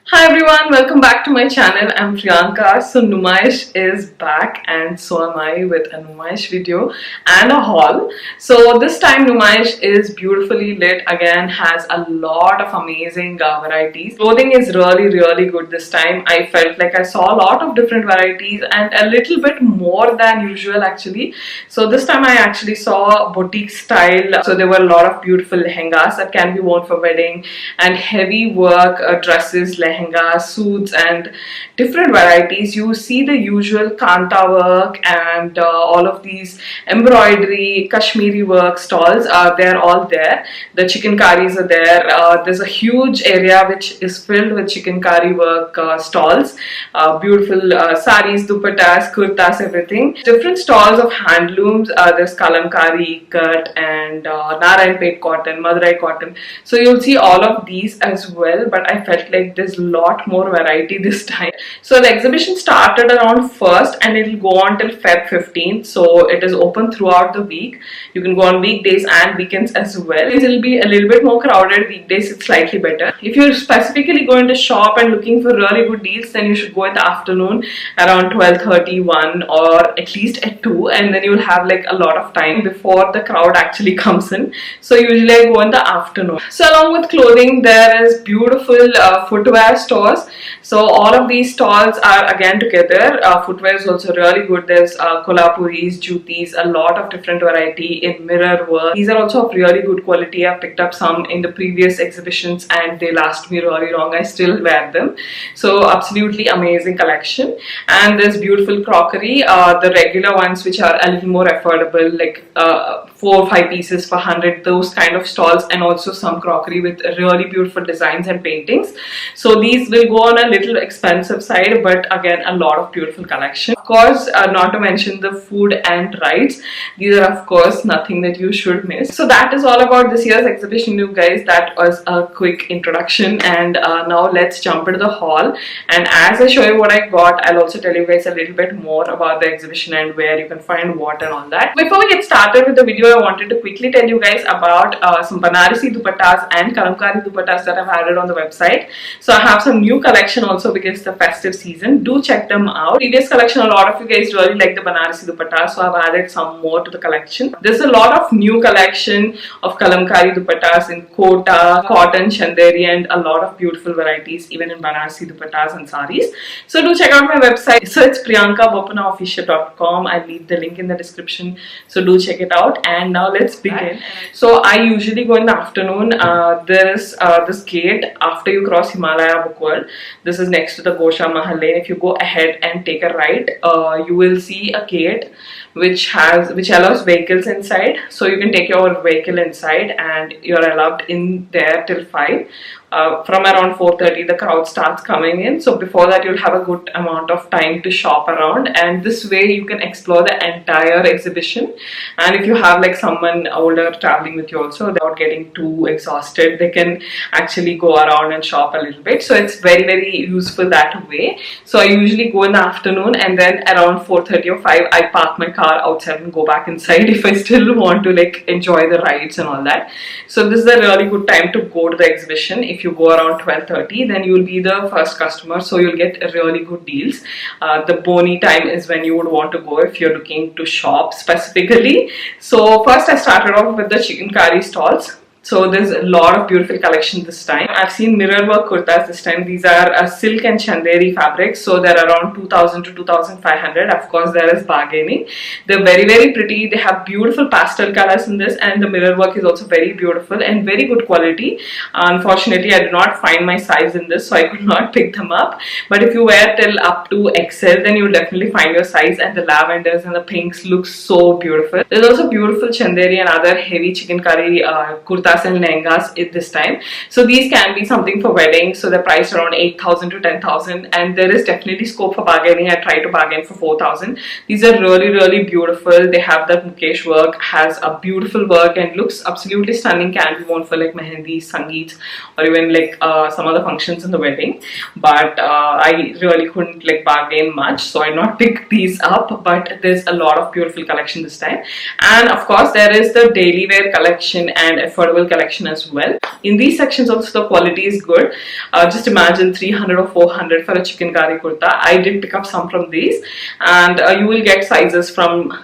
Hi everyone, welcome back to my channel. I'm Priyanka. So Numaish is back and so am I with a Numaish video and a haul. So this time Numaish is beautifully lit again, has a lot of amazing varieties. Clothing is really good this time. I felt like I saw a lot of different varieties and a little bit more than usual actually. So this time I actually saw boutique style. So there were a lot of beautiful lehengas that can be worn for wedding and heavy work dresses, lehengas, suits and different varieties. You see the usual kanta work and all of these embroidery, Kashmiri work stalls. They're all there. The chikankaris are there. There's a huge area which is filled with chikankari work stalls. Beautiful sarees, dupattas, kurtas, everything. Different stalls of handlooms. There's Kalamkari, cut and Narayanpet cotton, Madurai cotton. So you'll see all of these as well, but I felt like there's lot more variety this time. So the exhibition started around 1st and it will go on till Feb 15th. So it is open throughout the week. You can go on weekdays and weekends as well. It will be a little bit more crowded. Weekdays it's slightly better. If you're specifically going to shop and looking for really good deals, then you should go in the afternoon around 12:30, or at least at 2, and then you'll have like a lot of time before the crowd actually comes in. So usually I go in the afternoon. So along with clothing, there is beautiful footwear stores. So all of these stalls are again together. Footwear is also really good. There's Kolhapuris, juttis, a lot of different variety in mirror work. These are also of really good quality. I've picked up some in the previous exhibitions and they last me really long. I still wear them. So absolutely amazing collection. And there's beautiful crockery. The regular ones which are a little more affordable, like 4 or 5 pieces for 100, those kind of stalls, and also some crockery with really beautiful designs and paintings. So these will go on a little expensive side, but again a lot of beautiful collection. Of course, not to mention the food and rides. These are of course nothing that you should miss. So that is all about this year's exhibition, you guys. That was a quick introduction, and now let's jump into the haul. And as I show you what I got, I'll also tell you guys a little bit more about the exhibition and where you can find what and all that. Before we get started with the video, I wanted to quickly tell you guys about some Banarasi Dupattas and Kalamkari Dupattas that I've added on the website. So I have some new collection also because it's the festive season. Do check them out. Previous collection, a lot of you guys really like the Banarasi Dupattas, so I've added some more to the collection. There's a lot of new collection of Kalamkari Dupattas in Kota, cotton, Chanderi, and a lot of beautiful varieties even in Banarasi Dupattas and sarees. So do check out my website. So it's priyankabopanaofficial.com. I'll leave the link in the description. So do check it out. And now let's begin. So I usually go in the afternoon. There's this gate after you cross Himalaya Book World. This is next to the Gosha Mahal lane. If you go ahead and take a right, you will see a gate which allows vehicles inside. So you can take your vehicle inside and you're allowed in there till 5. From around 4:30 the crowd starts coming in, so before that you'll have a good amount of time to shop around, and this way you can explore the entire exhibition. And if you have like someone older traveling with you also, without getting too exhausted, they can actually go around and shop a little bit. So it's very useful that way. So I usually go in the afternoon, and then around 4:30 or 5 I park my car outside and go back inside if I still want to like enjoy the rides and all that. So this is a really good time to go to the exhibition. If you go around 12:30, then you will be the first customer, so you'll get really good deals. The boni time is when you would want to go if you're looking to shop specifically. So first I started off with the chikankari stalls. So there's a lot of beautiful collection this time. I've seen mirror work kurtas this time. These are silk and chanderi fabrics. So they're around 2000 to 2500. Of course, there is bargaining. They're very pretty. They have beautiful pastel colors in this, and the mirror work is also very beautiful and very good quality. Unfortunately, I did not find my size in this, so I could not pick them up. But if you wear till up to XL, then you'll definitely find your size, and the lavenders and the pinks look so beautiful. There's also beautiful chanderi and other heavy chikankari kurtas and lehengas this time. So these can be something for weddings. So they're priced around 8,000 to 10,000, and there is definitely scope for bargaining. I try to bargain for 4,000. These are really beautiful. They have that Mukesh work, has a beautiful work and looks absolutely stunning. Can be worn for like mehendi, sangeets, or even like some other functions in the wedding. But I really couldn't like bargain much, so I not pick these up. But there's a lot of beautiful collection this time. And of course there is the daily wear collection and affordable affordable collection as well. In these sections also the quality is good. Just imagine 300 or 400 for a chikankari kurta. I did pick up some from these, and you will get sizes from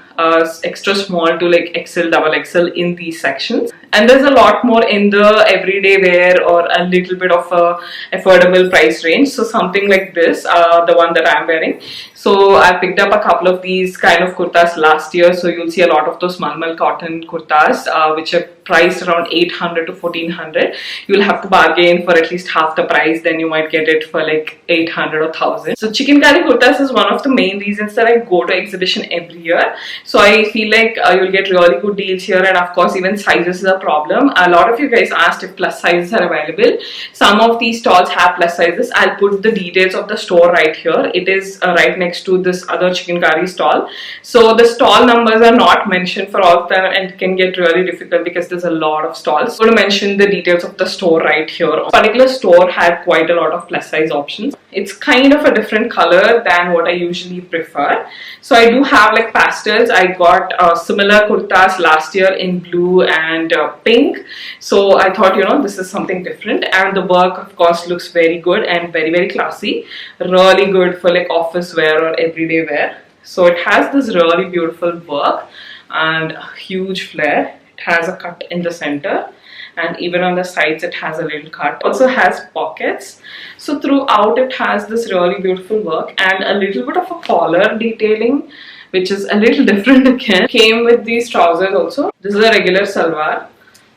extra small to like XL, double XL in these sections. And there's a lot more in the everyday wear or a little bit of a affordable price range. So something like this, the one that I'm wearing. So I picked up a couple of these kind of kurtas last year. So you'll see a lot of those malmal cotton kurtas, which are priced around 800 to 1400. You'll have to bargain for at least half the price. Then you might get it for like 800 or 1000. So chikankari kurtas is one of the main reasons that I go to exhibition every year. So I feel like you'll get really good deals here, and of course even sizes is a problem. A lot of you guys asked if plus sizes are available. Some of these stalls have plus sizes. I'll put the details of the store right here. It is right next to this other chikankari stall. So the stall numbers are not mentioned for all of them, and it can get really difficult because there's a lot of stalls. So to mention the details of the store right here. A particular store had quite a lot of plus size options. It's kind of a different color than what I usually prefer. So I do have like pastels. I got similar kurtas last year in blue and pink. So I thought, you know, this is something different, and the work of course looks very good and very classy. Really good for like office wear or everyday wear. So it has this really beautiful work and a huge flare. It has a cut in the center, and even on the sides it has a little cut. Also has pockets. So throughout it has this really beautiful work and a little bit of a collar detailing, which is a little different again. Came with these trousers also. This is a regular salwar,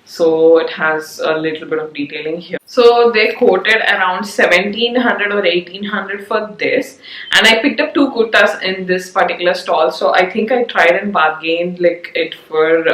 so it has a little bit of detailing here. So they quoted around 1700 or 1800 for this, and I picked up two kurtas in this particular stall. So I think I tried and bargained like it for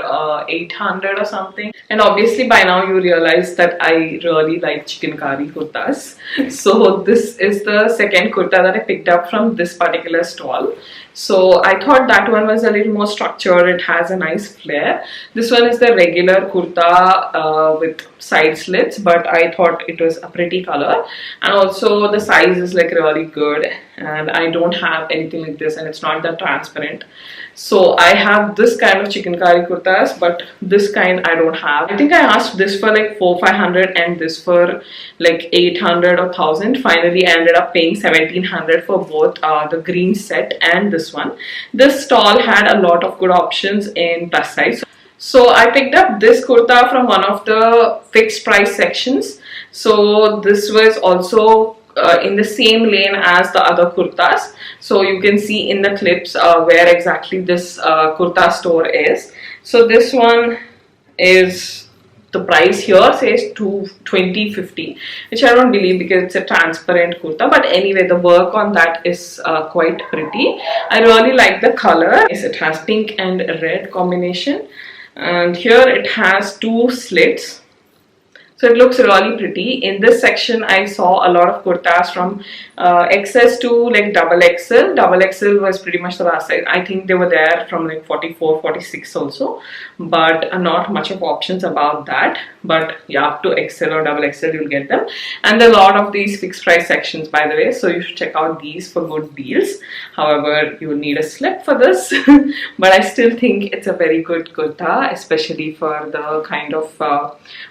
800 or something. And obviously by now you realize that I really like chikankari kurtas. So this is the second kurta that I picked up from this particular stall. So I thought that one was a little more structured. It has a nice flare. This one is the regular kurta with side slits, but I thought it was a pretty color, and also the size is like really good, and I don't have anything like this, and it's not that transparent. So I have this kind of chikankari kurtas, but this kind I don't have. I think I asked this for like 400-500 and this for like 800 or 1000. Finally I ended up paying 1700 for both the green set and this one. This stall had a lot of good options in plus size. So I picked up this kurta from one of the fixed price sections. So this was also in the same lane as the other kurtas. So you can see in the clips where exactly this kurta store is. So this one is, the price here says 2050, which I don't believe because it's a transparent kurta. But anyway, the work on that is quite pretty. I really like the color. Yes, it has pink and red combination, and here it has two slits. So it looks really pretty. In this section, I saw a lot of kurtas from XS to like double XL. Double XL was pretty much the last size. I think they were there from like 44, 46 also, but not much of options about that. But yeah, up to XL or double XL you'll get them. And there are a lot of these fixed price sections, by the way, so you should check out these for good deals. However, you will need a slip for this, but I still think it's a very good kurta, especially for the kind of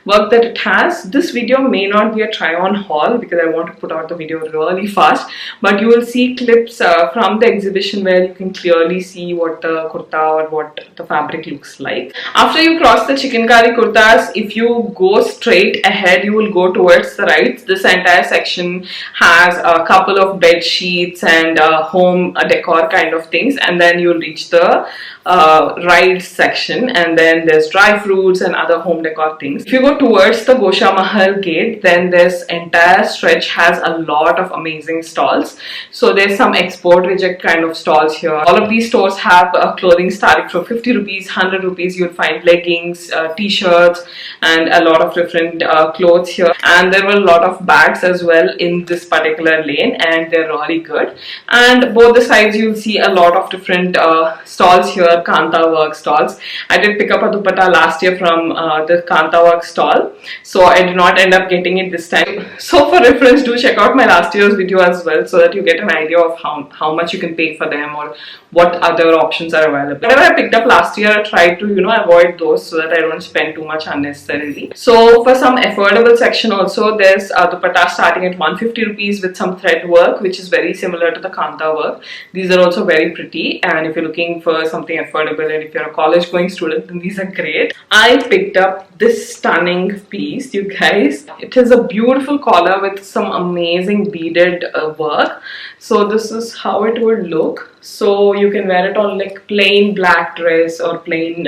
work that it has. This video may not be a try on haul because I want to put out the video really fast, but you will see clips from the exhibition where you can clearly see what the kurta or what the fabric looks like. After you cross the chikankari kurtas, if you go straight ahead, you will go towards the right. This entire section has a couple of bed sheets and home decor kind of things, and then you'll reach the ride section, and then there's dry fruits and other home decor things. If you go towards the Gosha Mahal gate, then this entire stretch has a lot of amazing stalls. So there's some export reject kind of stalls here. All of these stores have clothing starting from 50 rupees, 100 rupees. You'll find leggings, t-shirts, and a lot of different clothes here. And there were a lot of bags as well in this particular lane, and they're really good. And both the sides you'll see a lot of different stalls here. Kanta work stalls. I did pick up a dupatta last year from the Kanta work stall, so I did not end up getting it this time. So for reference, do check out my last year's video as well, so that you get an idea of how much you can pay for them or what other options are available. Whatever I picked up last year, I tried to avoid those so that I don't spend too much unnecessarily. easily. So for some affordable section also, there's dupatta starting at 150 rupees with some thread work, which is very similar to the kanta work. These are also very pretty, and if you're looking for something affordable and if you're a college going student, then these are great. I picked up this stunning piece, you guys. It is a beautiful collar with some amazing beaded work. So this is how it would look. So you can wear it on like plain black dress or plain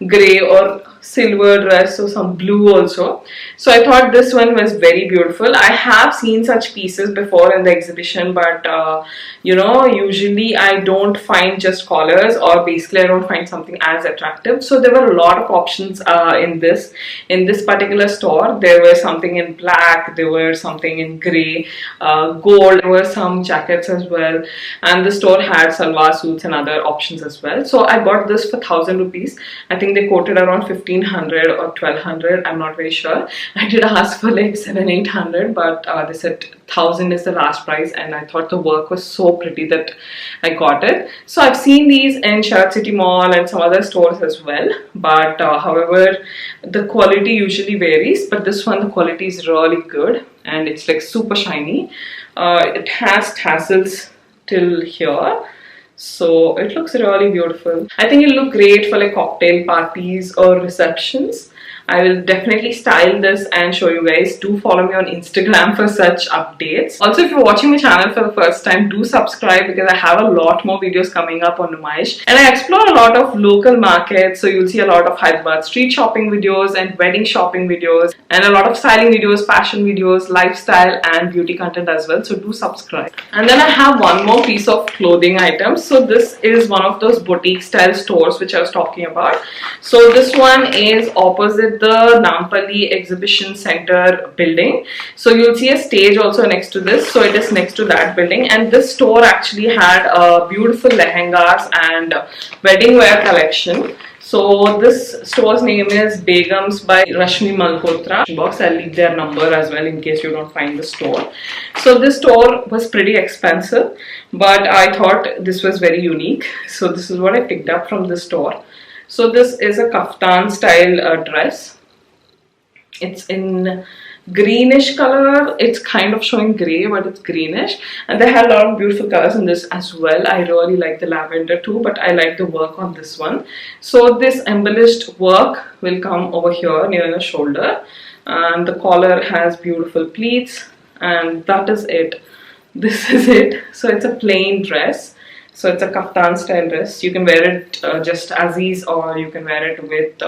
grey or silver dress or some blue also. So I thought this one was very beautiful. I have seen such pieces before in the exhibition, but you know, usually I don't find just collars, or basically I don't find something as attractive. So there were a lot of options in this particular store. There was something in black, there were something in grey, gold, there were some jackets as well, and the store had salwar suits and other options as well. So I got this for 1000 rupees. I think they quoted around 1500 or 1200, I'm not very sure. I did ask for like 700-800, but they said 1000 is the last price, and I thought the work was so pretty that I got it. So I've seen these in Shirt City Mall and some other stores as well, but however the quality usually varies, but this one the quality is really good and it's like super shiny. It has tassels till here, so it looks really beautiful. I think it'll look great for like cocktail parties or receptions. I will definitely style this and show you guys. Do follow me on Instagram for such updates. Also, if you're watching my channel for the first time, do subscribe because I have a lot more videos coming up on Numaish. And I explore a lot of local markets, so you'll see a lot of Hyderabad street shopping videos and wedding shopping videos, and a lot of styling videos, fashion videos, lifestyle and beauty content as well. So do subscribe. And then I have one more piece of clothing items. So this is one of those boutique style stores which I was talking about. So this one is opposite the Nampally Exhibition Center building. So you'll see a stage also next to this. So it is next to that building, and this store actually had a beautiful lehengas and wedding wear collection. So this store's name is Begums by Rashmi Malhotra. Box, I'll leave their number as well in case you don't find the store. So this store was pretty expensive, but I thought this was very unique. So this is what I picked up from the store. So this is a kaftan style dress. It's in greenish color. It's kind of showing grey, but it's greenish, and they had a lot of beautiful colors in this as well. I really like the lavender too, but I like the work on this one. So this embellished work will come over here near the shoulder, and the collar has beautiful pleats, and that is it. This is it. So it's a plain dress. So it's a kaftan style dress. You can wear it just as is, or you can wear it with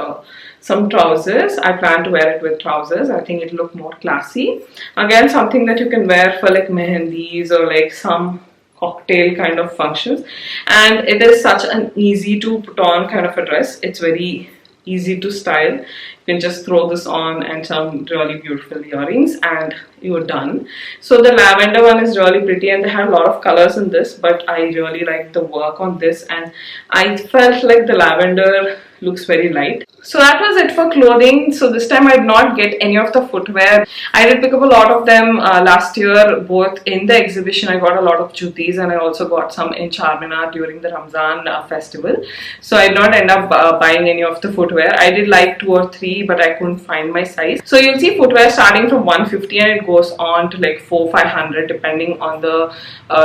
some trousers. I plan to wear it with trousers. I think it'll look more classy. Again, something that you can wear for like mehendis or like some cocktail kind of functions. And it is such an easy to put on kind of a dress. It's very easy to style. You can just throw this on and some really beautiful earrings and you're done. So the lavender one is really pretty, and they have a lot of colors in this, but I really like the work on this, and I felt like the lavender looks very light. So that was it for clothing. So this time I did not get any of the footwear. I did pick up a lot of them last year, both in the exhibition. I got a lot of juttis, and I also got some in Charminar during the Ramzan festival. So I did not end up buying any of the footwear. I did like 2 or 3, but I couldn't find my size. So you'll see footwear starting from 150 and it goes on to like 400-500 depending on the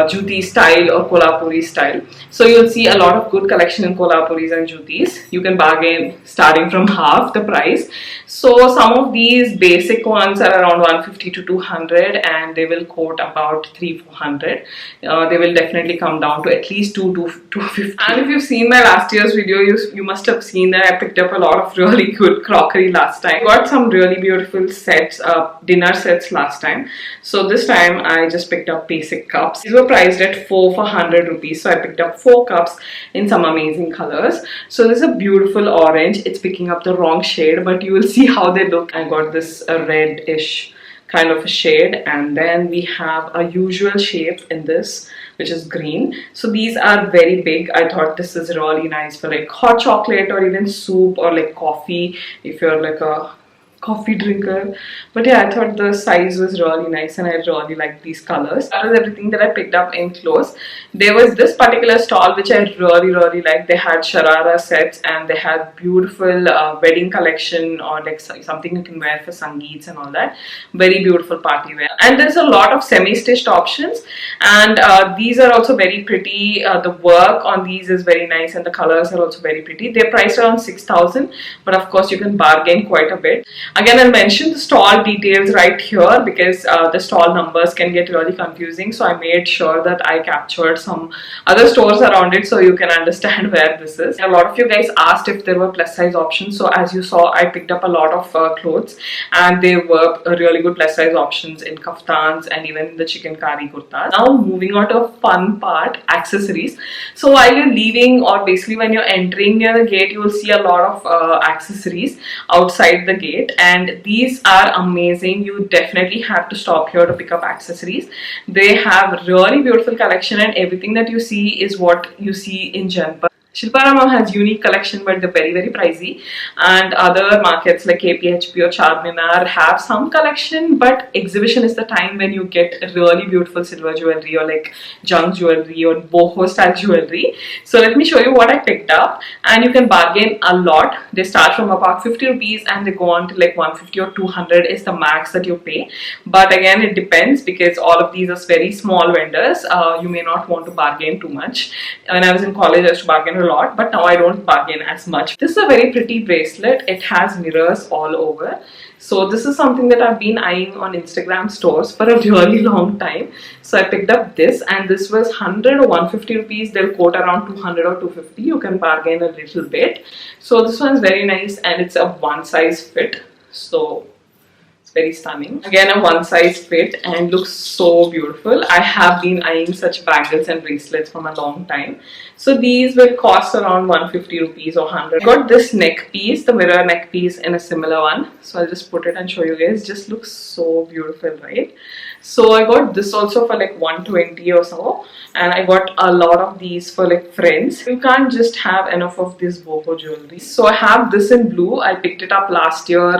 jutti style or kolhapuri style. So you'll see a lot of good collection in kolhapuris and juttis. You can bargain starting from half the price. So some of these basic ones are around 150 to 200, and they will quote about 300-400. They will definitely come down to at least 250. And if you've seen my last year's video, you must have seen that I picked up a lot of really good crockery last time. I got some really beautiful sets, dinner sets last time. So this time I just picked up basic cups. These were priced at 400 rupees. So I picked up 4 cups in some amazing colors. So this is a beautiful orange. It's picking up the wrong shade, but you will see how they look. I got this reddish kind of a shade, and then we have a usual shape in this, which is green. So these are very big. I thought this is really nice for like hot chocolate or even soup or like coffee. If you're like a coffee drinker. But yeah, I thought the size was really nice and I really liked these colors. That was everything that I picked up in clothes. There was this particular stall which I really liked. They had sharara sets and they had beautiful wedding collection, or like something you can wear for sangeets and all that. Very beautiful party wear. And there's a lot of semi-stitched options, and these are also very pretty. The work on these is very nice and the colors are also very pretty. They're priced around 6,000, but of course you can bargain quite a bit. Again, I'll mention the stall details right here because the stall numbers can get really confusing, so I made sure that I captured some other stores around it so you can understand where this is. A lot of you guys asked if there were plus size options, so as you saw, I picked up a lot of clothes and there were really good plus size options in kaftans and even in the Chikankari kurtas. Now moving on to a fun part, accessories. So while you're leaving, or basically when you're entering near the gate, you will see a lot of accessories outside the gate, and these are amazing. You definitely have to stop here to pick up accessories. They have really beautiful collection and everything that you see is what you see in Janpa. Shilparamam has unique collection, but they're very pricey, and other markets like KPHP or Charminar have some collection, but exhibition is the time when you get really beautiful silver jewelry or like junk jewelry or boho style jewelry. So let me show you what I picked up, and you can bargain a lot. They start from about 50 rupees and they go on to like 150 or 200 is the max that you pay, but again it depends because all of these are very small vendors. You may not want to bargain too much. When I was in college I used to bargain a lot, but now I don't bargain as much. This is a very pretty bracelet. It has mirrors all over. So this is something that I've been eyeing on Instagram stores for a really long time. So I picked up this, and this was 100 or 150 rupees. They'll quote around 200 or 250. You can bargain a little bit. So this one's very nice and it's a one size fit. So very stunning. Again, a one size fit and looks so beautiful. I have been eyeing such bangles and bracelets from a long time. So these will cost around 150 rupees or 100. I got this neck piece, the mirror neck piece, in a similar one. So I'll just put it and show you guys. Just looks so beautiful, right? So I got this also for like 120 or so, and I got a lot of these for like friends. You can't just have enough of this boho jewelry. So I have this in blue. I picked it up last year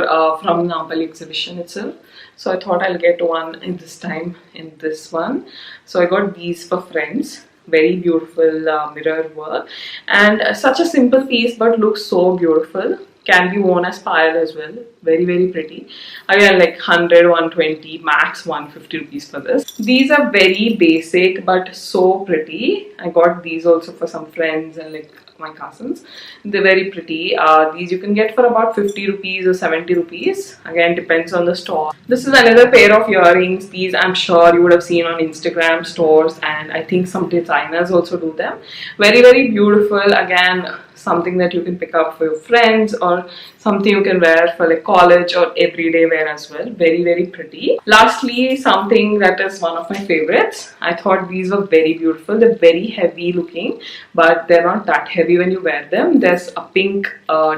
from Nampally exhibition itself. So I thought I'll get one in this time in this one. So I got these for friends. Very beautiful mirror work, and such a simple piece but looks so beautiful. Can be worn as piled as well. Very pretty. Again, like 100, 120, max 150 rupees for this. These are very basic but so pretty. I got these also for some friends and like my cousins. They're very pretty. These you can get for about 50 rupees or 70 rupees. Again, depends on the store. This is another pair of earrings. These I'm sure you would have seen on Instagram stores, and I think some designers also do them. Very beautiful. Again, something that you can pick up for your friends or something you can wear for like college or everyday wear as well. Very pretty. Lastly, something that is one of my favorites. I thought these were very beautiful. They're very heavy looking, but they're not that heavy when you wear them. There's a pink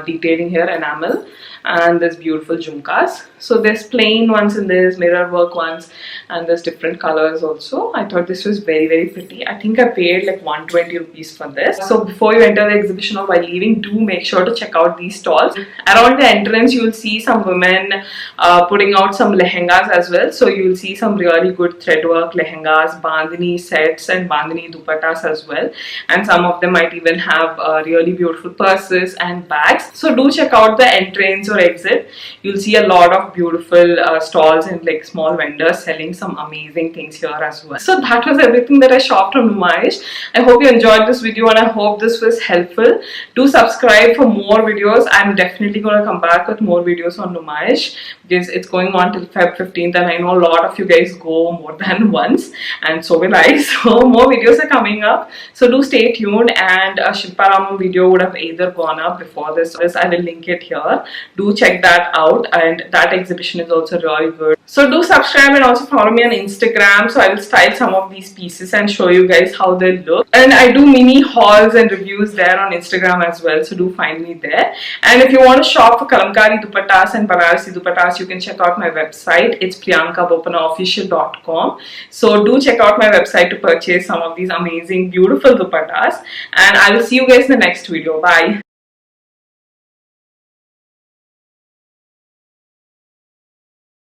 detailing here, enamel, and there's beautiful jhumkas. So there's plain ones and there's mirror work ones, and there's different colors also. I thought this was very pretty. I think I paid like 120 rupees for this. So before you enter the exhibition or while leaving, do make sure to check out these stalls. Around the entrance you will see some women putting out some lehengas as well. So you will see some really good threadwork lehengas, bandhani sets and bandhani dupattas as well, and some of them might even have really beautiful purses and bags. So do check out the entrance or exit. You'll see a lot of beautiful stalls and like small vendors selling some amazing things here as well. So that was everything that I shopped from Numaish. I hope you enjoyed this video and I hope this was helpful. Do subscribe for more videos. I'm definitely going to come back with more videos on Numaish because it's going on till Feb 15th, and I know a lot of you guys go more than once, and so will I. So more videos are coming up, so do stay tuned. And a Shilparamam video would have either gone up before this. I will link it here. Do check that out, and that exhibition is also really good. So do subscribe and also follow me on Instagram. So I will style some of these pieces and show you guys how they look. And I do mini hauls and reviews there on Instagram as well. So do find me there. And if you want to shop for Kalamkari Dupattas and Banarasi Dupattas, you can check out my website. It's priyankabopanaofficial.com. So do check out my website to purchase some of these amazing, beautiful dupattas. And I will see you guys in the next video. Bye.